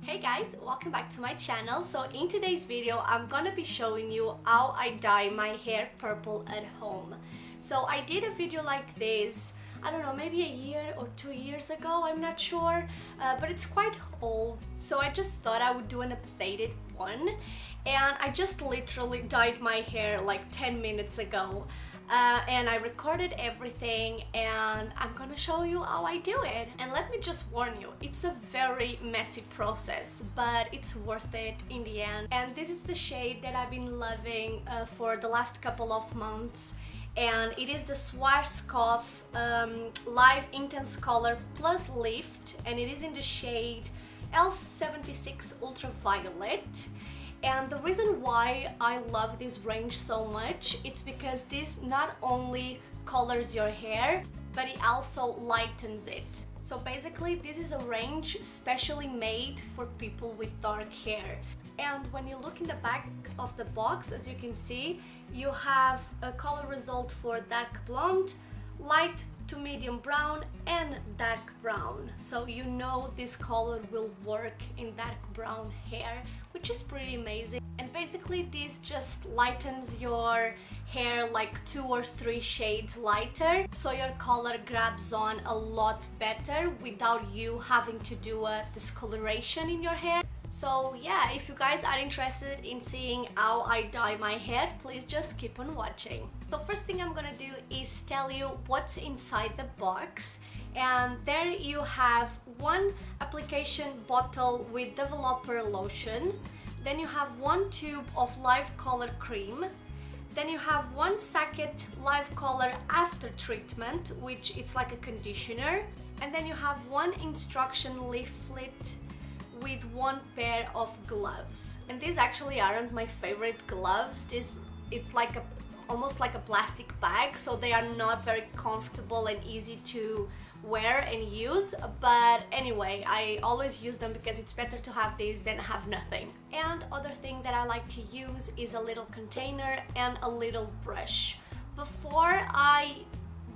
Hey guys, welcome back to my channel. So in today's video I'm gonna be showing you how I dye my hair purple at home. So I did a video like this, I don't know, maybe a year or 2 years ago, I'm not sure, but it's quite old, so I just thought I would do an updated one. And I just literally dyed my hair like 10 minutes ago. And I recorded everything and I'm gonna show you how I do it. And let me just warn you, it's a very messy process, but it's worth it in the end. And this is the shade that I've been loving for the last couple of months. And it is the Schwarzkopf Live Intense Color Plus Lift, and it is in the shade L76 Ultra Violet. And the reason why I love this range so much, it's because this not only colors your hair, but it also lightens it. So basically this is a range specially made for people with dark hair. And when you look in the back of the box, as you can see, you have a color result for dark blonde, light to medium brown and dark brown. So you know this color will work in dark brown hair, which is pretty amazing. And basically this just lightens your hair like 2 or 3 shades lighter, so your color grabs on a lot better without you having to do a discoloration in your hair. So yeah, if you guys are interested in seeing how I dye my hair, please just keep on watching. So first thing I'm gonna do is tell you what's inside the box. And there you have one application bottle with developer lotion. Then you have 1 tube of live color cream. Then you have 1 sachet live color after treatment, which it's like a conditioner. And then you have 1 instruction leaflet with 1 pair of gloves. And these actually aren't my favorite gloves. It's like almost like a plastic bag, so they are not very comfortable and easy to wear and use, but anyway, I always use them because it's better to have these than have nothing. And other thing that I like to use is a little container and a little brush. Before I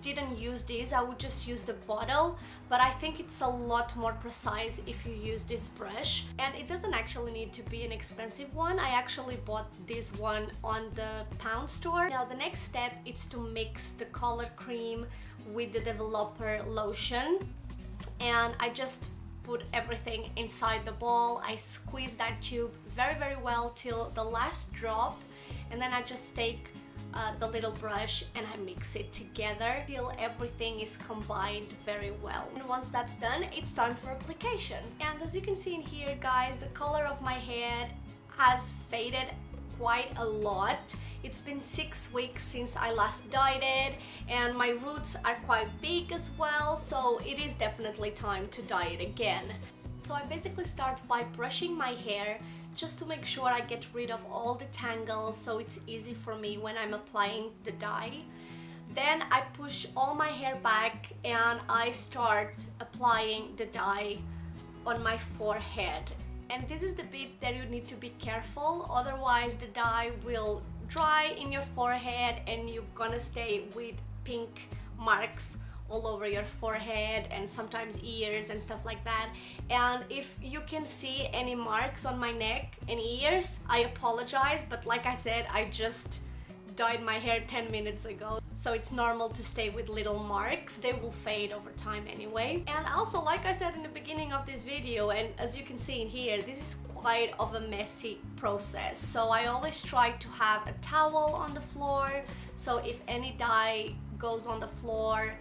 didn't use this, I would just use the bottle, but I think it's a lot more precise if you use this brush. And it doesn't actually need to be an expensive one. I actually bought this one on the pound store. Now the next step is to mix the color cream with the developer lotion, and I just put everything inside the bowl. I squeeze that tube very well till the last drop, and then I just take the little brush and I mix it together till everything is combined very well. And once that's done, it's time for application. And as you can see in here, guys, the color of my hair has faded quite a lot. It's been 6 weeks since I last dyed it, and my roots are quite big as well, so it is definitely time to dye it again. So I basically start by brushing my hair just to make sure I get rid of all the tangles, so it's easy for me when I'm applying the dye. Then I push all my hair back and I start applying the dye on my forehead. And this is the bit that you need to be careful, otherwise the dye will dry in your forehead and you're gonna stay with pink marks all over your forehead and sometimes ears and stuff like that. And if you can see any marks on my neck and ears, I apologize, but like I said, I just dyed my hair 10 minutes ago, so it's normal to stay with little marks. They will fade over time anyway. And also, like I said in the beginning of this video, and as you can see in here, this is quite of a messy process, so I always try to have a towel on the floor, so if any dye goes on the floor,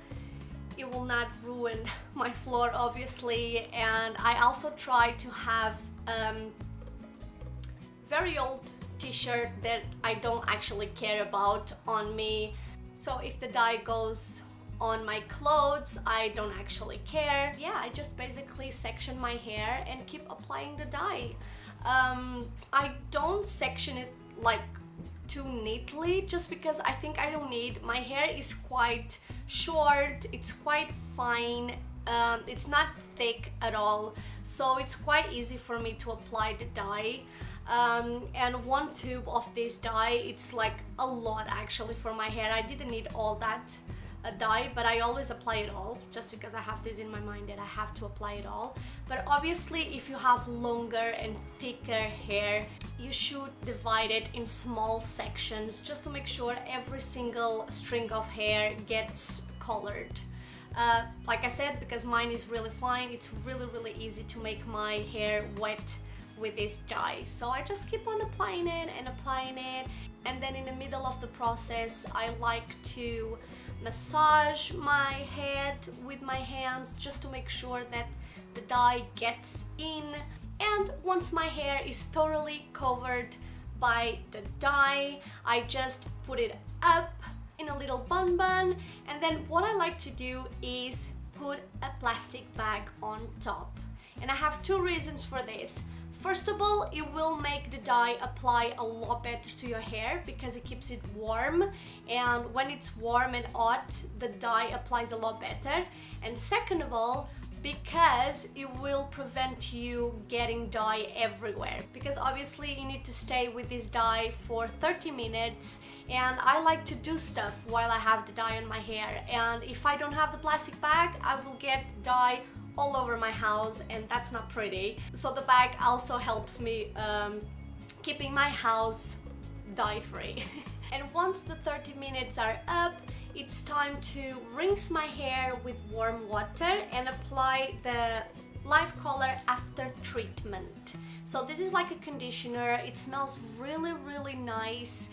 it will not ruin my floor, obviously. And I also try to have very old t-shirt that I don't actually care about on me, so if the dye goes on my clothes, I don't actually care. Yeah, I just basically section my hair and keep applying the dye. I don't section it like too neatly, just because I think I don't need. My hair is quite short, it's quite fine, it's not thick at all, so it's quite easy for me to apply the dye. And 1 tube of this dye, it's like a lot actually for my hair. I didn't need all that dye, but I always apply it all just because I have this in my mind that I have to apply it all. But obviously if you have longer and thicker hair, you should divide it in small sections just to make sure every single string of hair gets colored. Like I said, because mine is really fine, it's really easy to make my hair wet with this dye. So I just keep on applying it and applying it, and then in the middle of the process I like to massage my head with my hands just to make sure that the dye gets in. And once my hair is thoroughly covered by the dye, I just put it up in a little bun, and then what I like to do is put a plastic bag on top. And I have two reasons for this. First of all, it will make the dye apply a lot better to your hair because it keeps it warm, and when it's warm and hot, the dye applies a lot better. And second of all, because it will prevent you getting dye everywhere, because obviously you need to stay with this dye for 30 minutes, and I like to do stuff while I have the dye on my hair, and if I don't have the plastic bag, I will get dye all over my house, and that's not pretty. So the bag also helps me keeping my house dye free. And once the 30 minutes are up, it's time to rinse my hair with warm water and apply the Life Color After Treatment. So this is like a conditioner, it smells really nice,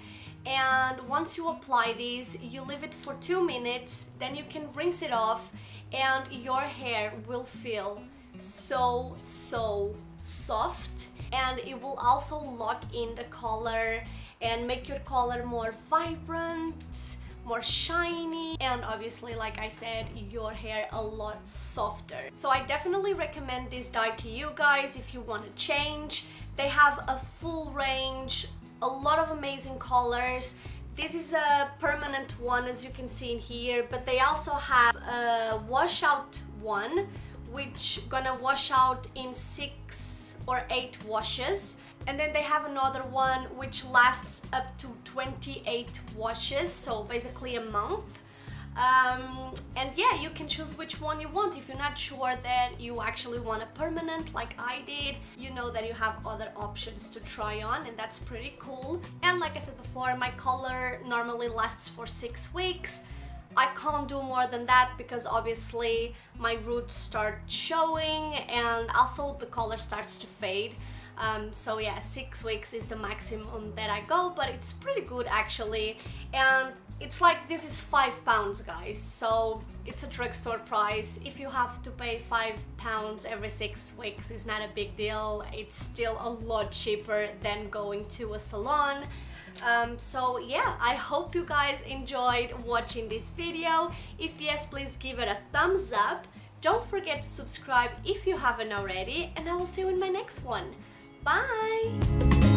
and once you apply this, you leave it for 2 minutes, then you can rinse it off, and your hair will feel so soft, and it will also lock in the color and make your color more vibrant, more shiny, and obviously, like I said, your hair a lot softer. So I definitely recommend this dye to you guys if you want to change. They have a full range, a lot of amazing colors. This is a permanent one, as you can see in here, but they also have a washout one which gonna wash out in 6 or 8 washes. And then they have another one which lasts up to 28 washes, so basically a month. And yeah, you can choose which one you want. If you're not sure that you actually want a permanent like I did, you know that you have other options to try on, and that's pretty cool. And like I said before, my color normally lasts for 6 weeks. I can't do more than that because obviously my roots start showing and also the color starts to fade. So yeah, 6 weeks is the maximum that I go, but it's pretty good actually. And it's like, this is £5, guys, so it's a drugstore price. If you have to pay £5 every 6 weeks, it's not a big deal. It's still a lot cheaper than going to a salon. So yeah, I hope you guys enjoyed watching this video. If yes, please give it a thumbs up. Don't forget to subscribe if you haven't already, and I will see you in my next one. Bye!